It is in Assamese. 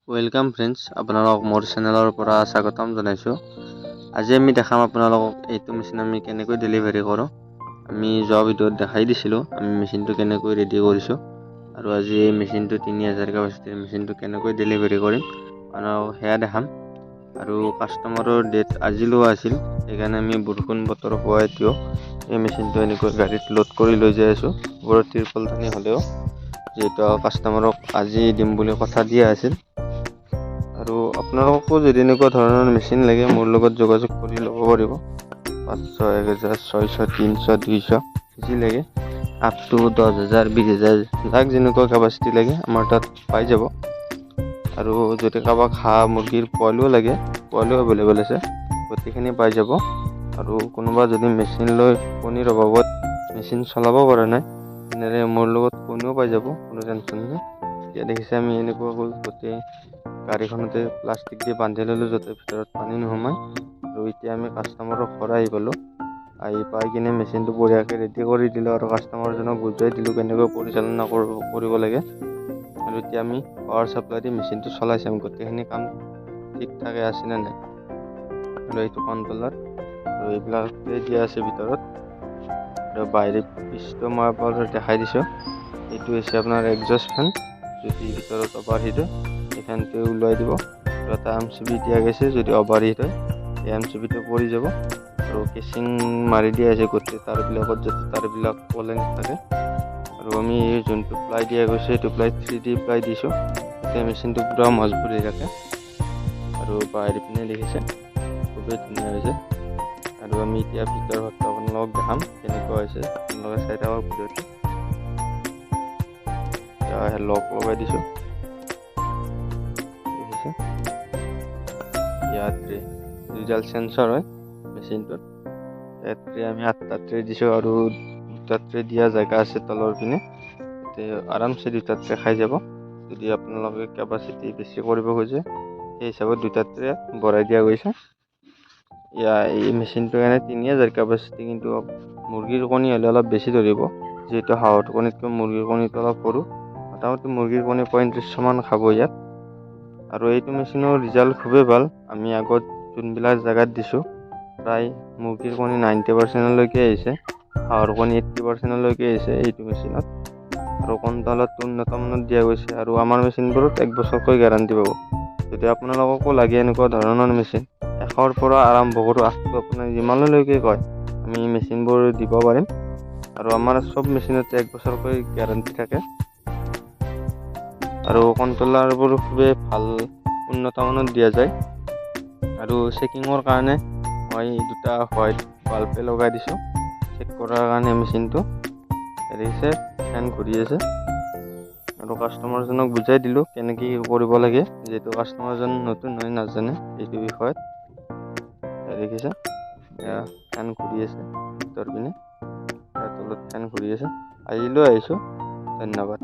ওয়েলকাম ফ্ৰেণ্ডছ, আপোনালোকক মোৰ চেনেলৰ পৰা স্বাগতম জনাইছোঁ। আজি আমি দেখাম আপোনালোকক এইটো মেচিন আমি কেনেকৈ ডেলিভাৰী কৰোঁ। আমি যোৱা ভিডিঅ'ত দেখাই দিছিলোঁ আমি মেচিনটো কেনেকৈ ৰেডি কৰিছোঁ, আৰু আজি এই মেচিনটো 3000 কেপাচিটিৰ মেচিনটো কেনেকৈ ডেলিভাৰী কৰিম আপোনালোকক সেয়া দেখাম। আৰু কাষ্টমাৰৰ ডেট আজি লোৱা আছিল, সেইকাৰণে আমি বৰষুণ বতৰ হোৱা এতিয়াও এই মেচিনটো এনেকৈ গাড়ীত লোড কৰি লৈ যাই আছোঁ। ওপৰত ত্ৰিপল টানি হ'লেও যিহেতু কাষ্টমাৰক আজি দিম বুলি কথা দিয়া আছিল। আৰু আপোনালোককো যদি এনেকুৱা ধৰণৰ মেচিন লাগে মোৰ লগত যোগাযোগ কৰি ল'ব পাৰিব। 500, 1000, 600, 300, 200 যি লাগে, আপ টু 10,000, 20,000 যাক যেনেকুৱা কেপাচিটি লাগে আমাৰ তাত পাই যাব। আৰু যদি কাৰোবাক হাঁহ মুৰ্গীৰ পোৱালিও লাগে, পোৱালিও এভেইলেবল আছে, গোটেইখিনি পাই যাব। আৰু কোনোবা যদি মেচিন লৈ কণীৰ অভাৱত মেচিন চলাব পৰা নাই, তেনেহ'লে মোৰ লগত কণীও পাই যাব, কোনো টেনশ্যন নাই। এতিয়া দেখিছে আমি এনেকুৱাকৈ গোটেই গাড়ীখনতে প্লাষ্টিক দি বান্ধি ল'লোঁ যাতে ভিতৰত পানী নোসোমায়। আৰু এতিয়া আমি কাষ্টমাৰৰ ঘৰ আহি পালোঁ। আহি পাই কিনে মেচিনটো বঢ়িয়াকৈ ৰেডি কৰি দিলোঁ আৰু কাষ্টমাৰজনক বুজাই দিলোঁ কেনেকৈ পৰিচালনা কৰিব লাগে। আৰু এতিয়া আমি পাৱাৰ চাপ্লাই দি মেচিনটো চলাই চাম গোটেইখিনি কাম ঠিক ঠাকে আছে নে নাই। আৰু এইটো কণ্ট্ৰলাৰ আৰু এইবিলাক দিয়া আছে ভিতৰত। আৰু বাহিৰে পিছটো মই আপোনালোকক দেখাই দিছোঁ। এইটো হৈছে আপোনাৰ এক্সজষ্ট ফেন, যদি ভিতৰত অভাৰহিট হয় এই ফেনটোৱে ওলাই দিব। আৰু এটা MCB দিয়া গৈছে, যদি অভাৰহিট হয় এই MCBটো পৰি যাব। আৰু কেচিং মাৰি দিয়া আছে গোটেই তাঁৰবিলাকত, যাতে তাঁৰবিলাক ওলাই নাথাকে। আৰু আমি যোনটো প্লাই দিয়া গৈছে সেইটো প্লাই 3D প্লাই দিছোঁ, এতিয়া মেচিনটো পূৰা মজবুত হৈ থাকে। আৰু বাহিৰ পিনে দেখিছে খুবেই ধুনীয়া হৈছে। আৰু আমি এতিয়া ভিতৰৰ ভাগটো আপোনালোকক দেখাম কেনেকুৱা হৈছে, আপোনালোকে চাই থাকক ভিডিঅ'টো। এতিয়া লক লগাই দিছোঁ, দেখিছে ইয়াত দুডাল সেন্সৰ হয় মেচিনটোত। ইয়াত আমি 8টা ট্ৰে দিছোঁ আৰু 2টা ট্ৰে দিয়া জেগা আছে তলৰ পিনে, এতিয়া আৰামছে 2টা ট্ৰে খাই যাব। যদি আপোনালোকে কেপাচিটি বেছি কৰিব খোজে সেই হিচাপত 2টা ট্ৰে বঢ়াই দিয়া গৈছে। এই মেচিনটো এনে 3000 কেপাচিটি, কিন্তু মুৰ্গীৰ কণী হ'লে অলপ বেছি ধৰিব, যিহেতু হাঁহৰ কণীতকৈ মুৰ্গীৰ কণীটো অলপ সৰু। মোটামুটি মুৰ্গীৰ কণী 3500 মান খাব ইয়াত। আৰু এইটো মেচিনৰ ৰিজাল্ট খুবেই ভাল। আমি আগত যোনবিলাক জেগাত দিছোঁ প্ৰায় মুৰ্গীৰ কণী 90%লৈকে আহিছে, হাঁহৰ কণী 80%লৈকে আহিছে এইটো মেচিনত। আৰু কণ্ট্ৰলাৰটো উন্নত মানত দিয়া গৈছে। আৰু আমাৰ মেচিনবোৰত 1 বছৰকৈ গেৰাণ্টি পাব। যদি আপোনালোককো লাগে এনেকুৱা ধৰণৰ মেচিন 100ৰ পৰা আৰম্ভ কৰোঁ, আপোনাৰ যিমানলৈকে কয় আমি মেচিনবোৰ দিব পাৰিম। আৰু আমাৰ চব মেচিনতে 1 বছৰকৈ গেৰাণ্টি থাকে। আৰু কণ্ট্ৰলাৰবোৰ খুবেই ভাল উন্নত মানত দিয়া যায়। আৰু চেকিঙৰ কাৰণে মই 2টা হোৱাইট বাল্বে লগাই দিছোঁ চেক কৰাৰ কাৰণে মেচিনটো। দেখিছে ফেন ঘূৰি আছে। আৰু কাষ্টমাৰজনক বুজাই দিলোঁ কেনেকৈ কৰিব লাগে, যিহেতু কাষ্টমাৰজন নতুন হৈ নাজানে এইটো বিষয়ত। দেখিছে ফেন ঘূৰি আছে ভিতৰ পিনে, তলত ফেন ঘূৰি আছে। আজিলৈ আহিছোঁ, ধন্যবাদ।